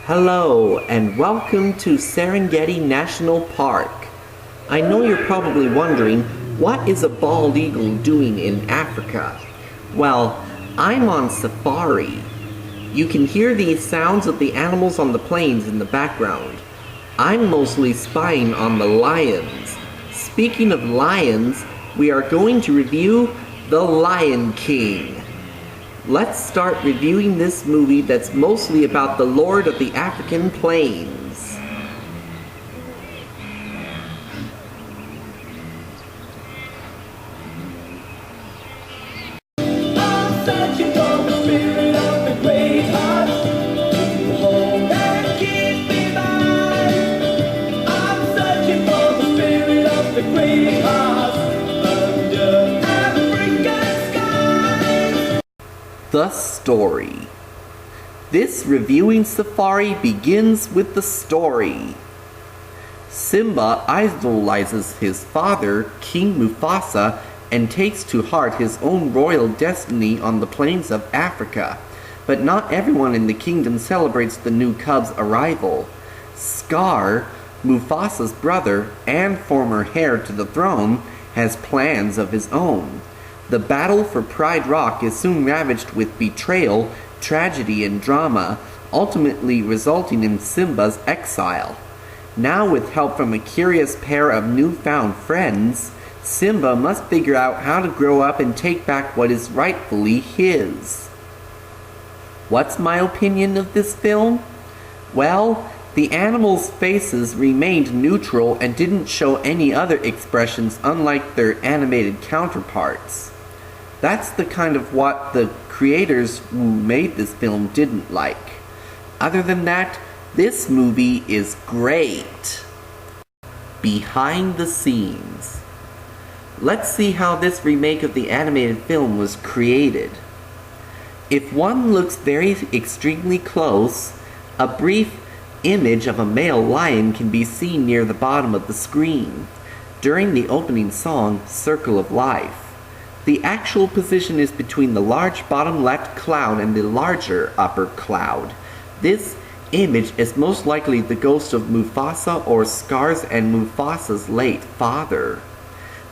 Hello, and welcome to Serengeti National Park. I know you're probably wondering, what is a bald eagle doing in Africa? Well, I'm on safari. You can hear the sounds of the animals on the plains in the background. I'm mostly spying on the lions. Speaking of lions, we are going to review The Lion King. Let's start reviewing this movie that's mostly about the Lord of the African Plains. I'm searching for the spirit of the great heart to hold and keep me by. I'm searching for the spirit of the great heart under African skies. The story. This reviewing safari begins with the story. Simba idolizes his father, King Mufasa, and takes to heart his own royal destiny on the plains of Africa. But not everyone in the kingdom celebrates the new cub's arrival. Scar, Mufasa's brother and former heir to the throne, has plans of his own. The battle for Pride Rock is soon ravaged with betrayal, tragedy, and drama, ultimately resulting in Simba's exile. Now, with help from a curious pair of newfound friends, Simba must figure out how to grow up and take back what is rightfully his. What's my opinion of this film? Well, the animals' faces remained neutral and didn't show any other expressions unlike their animated counterparts. That's the kind of what the creators who made this film didn't like. Other than that, this movie is great. Behind the scenes. Let's see how this remake of the animated film was created. If one looks very extremely close, a brief image of a male lion can be seen near the bottom of the screen during the opening song, Circle of Life. The actual position is between the large bottom left cloud and the larger upper cloud. This image is most likely the ghost of Mufasa or Scar's and Mufasa's late father.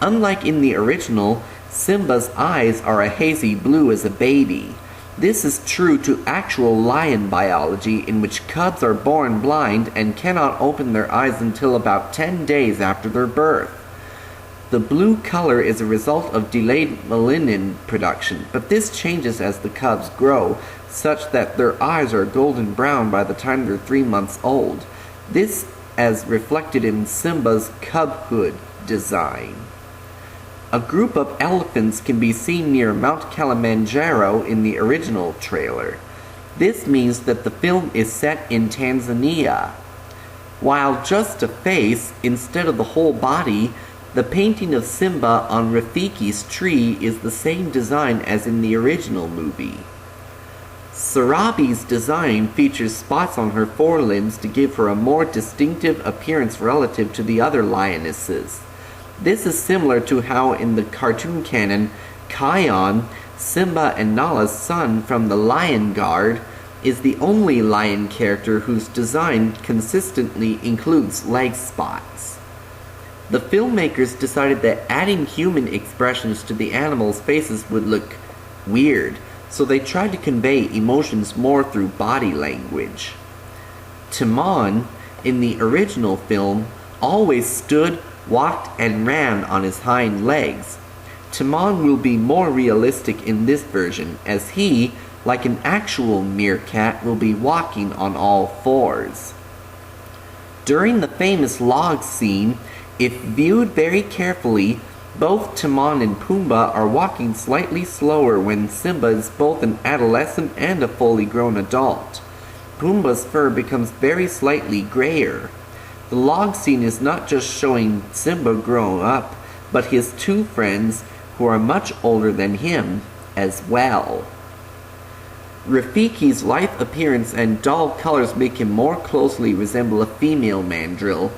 Unlike in the original, Simba's eyes are a hazy blue as a baby. This is true to actual lion biology, in which cubs are born blind and cannot open their eyes until about 10 days after their birth. The blue color is a result of delayed melanin production, but this changes as the cubs grow, such that their eyes are golden brown by the time they're 3 months old. This as reflected in Simba's cubhood design. A group of elephants can be seen near Mount Kilimanjaro in the original trailer. This means that the film is set in Tanzania. While just a face instead of the whole body, the painting of Simba on Rafiki's tree is the same design as in the original movie. Sarabi's design features spots on her forelimbs to give her a more distinctive appearance relative to the other lionesses. This is similar to how in the cartoon canon, Kion, Simba and Nala's son from the Lion Guard, is the only lion character whose design consistently includes leg spots. The filmmakers decided that adding human expressions to the animals' faces would look weird, so they tried to convey emotions more through body language. Timon, in the original film, always stood, walked, and ran on his hind legs. Timon will be more realistic in this version, as he, like an actual meerkat, will be walking on all fours. During the famous log scene, if viewed very carefully, both Timon and Pumbaa are walking slightly slower when Simba is both an adolescent and a fully grown adult. Pumbaa's fur becomes very slightly grayer. The log scene is not just showing Simba grown up, but his two friends, who are much older than him, as well. Rafiki's lithe appearance and dull colors make him more closely resemble a female mandrill,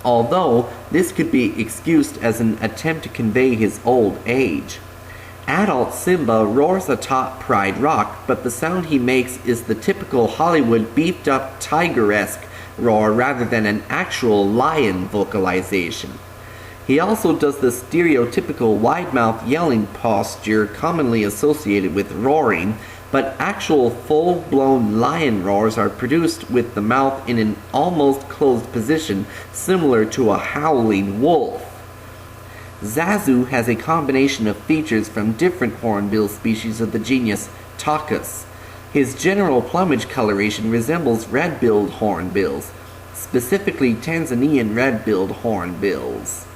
although this could be excused as an attempt to convey his old age. Adult Simba roars atop Pride Rock, but the sound he makes is the typical Hollywood beefed-up tiger-esque roar rather than an actual lion vocalization. He also does the stereotypical wide-mouth yelling posture commonly associated with roaring, but actual full-blown lion roars are produced with the mouth in an almost closed position, similar to a howling wolf. Zazu has a combination of features from different hornbill species of the genus Tacus. His general plumage coloration resembles red-billed hornbills, specifically Tanzanian red-billed hornbills.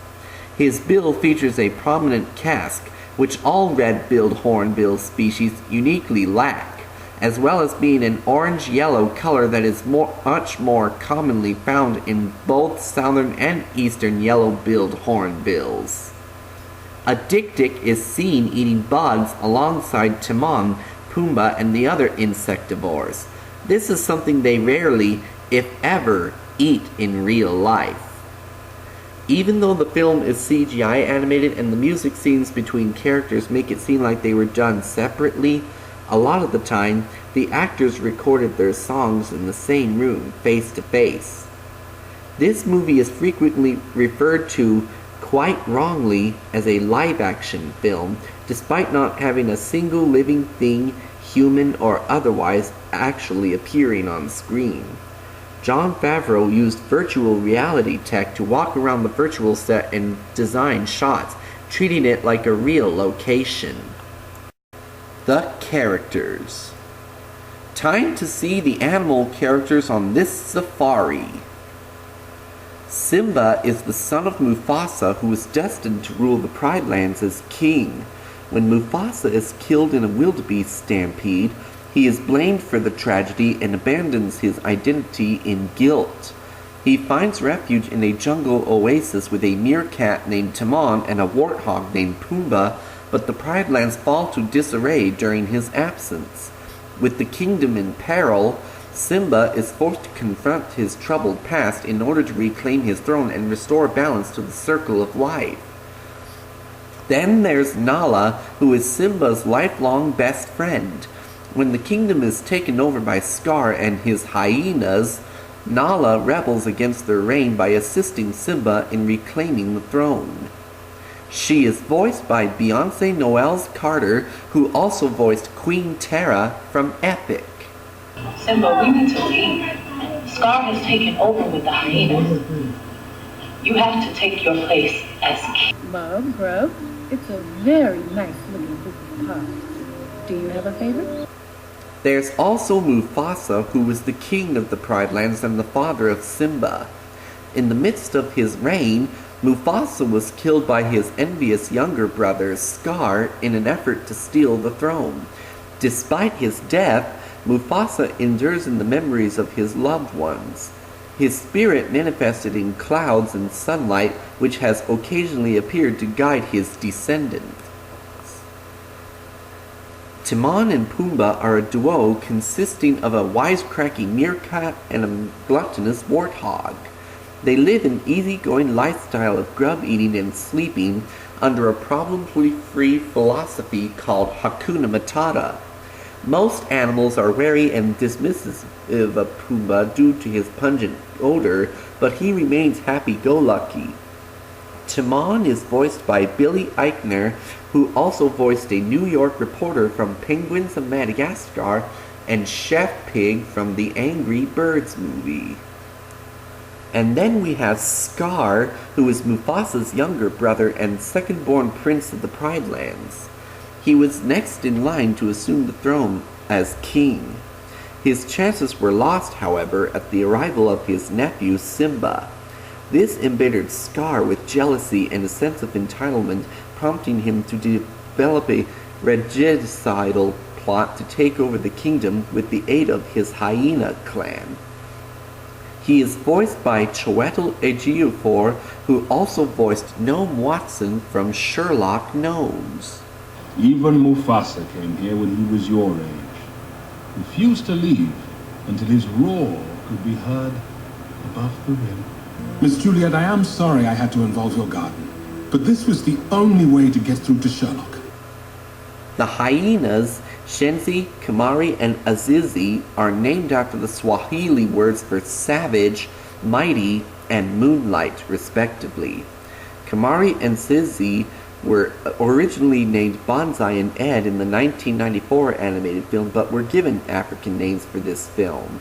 His bill features a prominent casque, which all red-billed hornbill species uniquely lack, as well as being an orange-yellow color that is much more commonly found in both southern and eastern yellow-billed hornbills. A dik-dik is seen eating bugs alongside Timon, Pumbaa, and the other insectivores. This is something they rarely, if ever, eat in real life. Even though the film is CGI animated and the music scenes between characters make it seem like they were done separately, a lot of the time, the actors recorded their songs in the same room, face to face. This movie is frequently referred to, quite wrongly, as a live-action film, despite not having a single living thing, human or otherwise, actually appearing on screen. Jon Favreau used virtual reality tech to walk around the virtual set and design shots, treating it like a real location. The characters. Time to see the animal characters on this safari. Simba is the son of Mufasa, who is destined to rule the Pride Lands as king. When Mufasa is killed in a wildebeest stampede, he is blamed for the tragedy and abandons his identity in guilt. He finds refuge in a jungle oasis with a meerkat named Timon and a warthog named Pumbaa, but the Pride Lands fall to disarray during his absence. With the kingdom in peril, Simba is forced to confront his troubled past in order to reclaim his throne and restore balance to the circle of life. Then there's Nala, who is Simba's lifelong best friend. When the kingdom is taken over by Scar and his hyenas, Nala rebels against their reign by assisting Simba in reclaiming the throne. She is voiced by Beyonce Noel's Carter, who also voiced Queen Tara from Epic. Simba, we need to leave. Scar has taken over with the hyenas. You have to take your place as king. Bub, Grub, it's a very nice looking group of pups. Do you have a favorite? There's also Mufasa, who was the king of the Pride Lands and the father of Simba. In the midst of his reign, Mufasa was killed by his envious younger brother, Scar, in an effort to steal the throne. Despite his death, Mufasa endures in the memories of his loved ones. His spirit manifested in clouds and sunlight, which has occasionally appeared to guide his descendants. Timon and Pumbaa are a duo consisting of a wisecracking meerkat and a gluttonous warthog. They live an easygoing lifestyle of grub eating and sleeping under a problem-free philosophy called Hakuna Matata. Most animals are wary and dismissive of Pumbaa due to his pungent odor, but he remains happy-go-lucky. Timon is voiced by Billy Eichner, who also voiced a New York reporter from Penguins of Madagascar and Chef Pig from the Angry Birds movie. And then we have Scar, who is Mufasa's younger brother and second-born prince of the Pride Lands. He was next in line to assume the throne as king. His chances were lost, however, at the arrival of his nephew Simba. This embittered Scar with jealousy and a sense of entitlement, prompting him to develop a regicidal plot to take over the kingdom with the aid of his hyena clan. He is voiced by Chiwetel Ejiofor, who also voiced Gnome Watson from Sherlock Gnomes. Even Mufasa came here when he was your age. refused to leave until his roar could be heard above the rim. Miss Juliet, I am sorry I had to involve your garden, but this was the only way to get through to Sherlock. The hyenas, Shenzi, Kamari, and Azizi, are named after the Swahili words for savage, mighty, and moonlight, respectively. Kamari and Zizi were originally named Bonsai and Ed in the 1994 animated film, but were given African names for this film.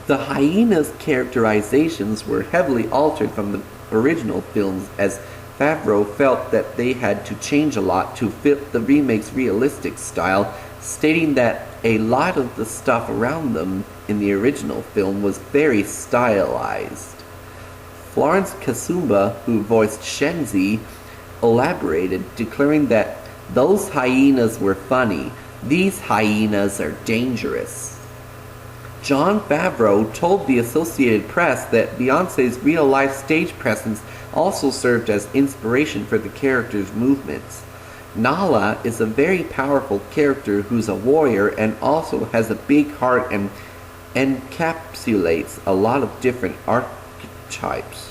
The hyenas' characterizations were heavily altered from the original films, as Favreau felt that they had to change a lot to fit the remake's realistic style, stating that a lot of the stuff around them in the original film was very stylized. Florence Kasumba, who voiced Shenzi, elaborated, declaring that those hyenas were funny, these hyenas are dangerous. Jon Favreau told the Associated Press that Beyoncé's real-life stage presence also served as inspiration for the character's movements. Nala is a very powerful character who's a warrior and also has a big heart and encapsulates a lot of different archetypes.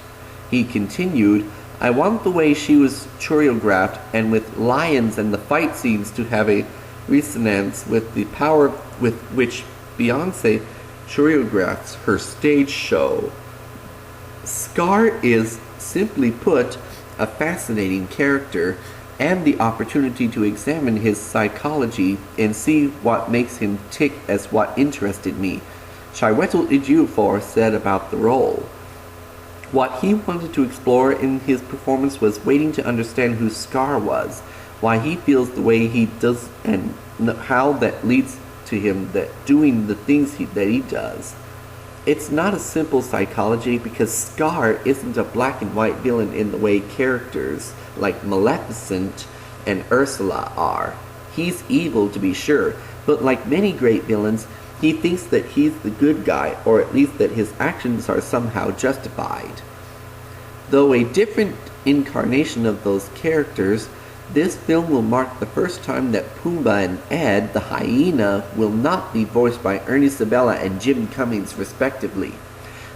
He continued, I want the way she was choreographed and with lions and the fight scenes to have a resonance with the power with which Beyoncé choreographs her stage show. Scar is, simply put, a fascinating character, and the opportunity to examine his psychology and see what makes him tick as what interested me. Chiwetel Ejiofor said about the role, what he wanted to explore in his performance was waiting to understand who Scar was, why he feels the way he does, and how that leads to him that doing the things that he does. It's not a simple psychology because Scar isn't a black and white villain in the way characters like Maleficent and Ursula are. He's evil to be sure, but like many great villains, he thinks that he's the good guy, or at least that his actions are somehow justified. Though a different incarnation of those characters, this film will mark the first time that Pumbaa and Ed, the hyena, will not be voiced by Ernie Sabella and Jim Cummings respectively.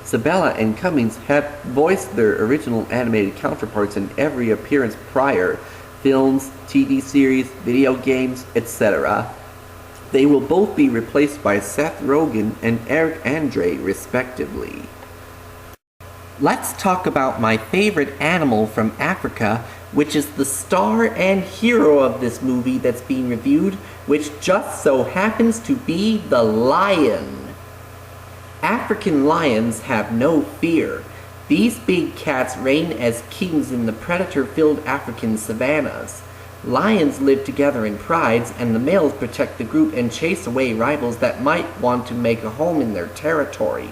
Sabella and Cummings have voiced their original animated counterparts in every appearance prior, films, TV series, video games, etc. They will both be replaced by Seth Rogen and Eric Andre respectively. Let's talk about my favorite animal from Africa, which is the star and hero of this movie that's being reviewed, which just so happens to be the lion. African lions have no fear. These big cats reign as kings in the predator-filled African savannas. Lions live together in prides, and the males protect the group and chase away rivals that might want to make a home in their territory.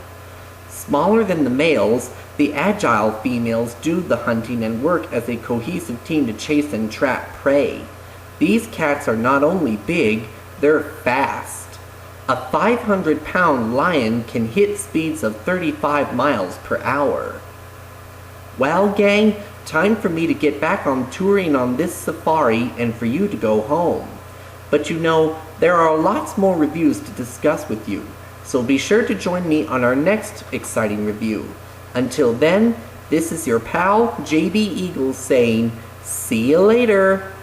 Smaller than the males, the agile females do the hunting and work as a cohesive team to chase and trap prey. These cats are not only big, they're fast. A 500-pound lion can hit speeds of 35 miles per hour. Well, gang, time for me to get back on touring on this safari and for you to go home. But you know, there are lots more reviews to discuss with you, so be sure to join me on our next exciting review. Until then, this is your pal, JB Eagles saying, see you later.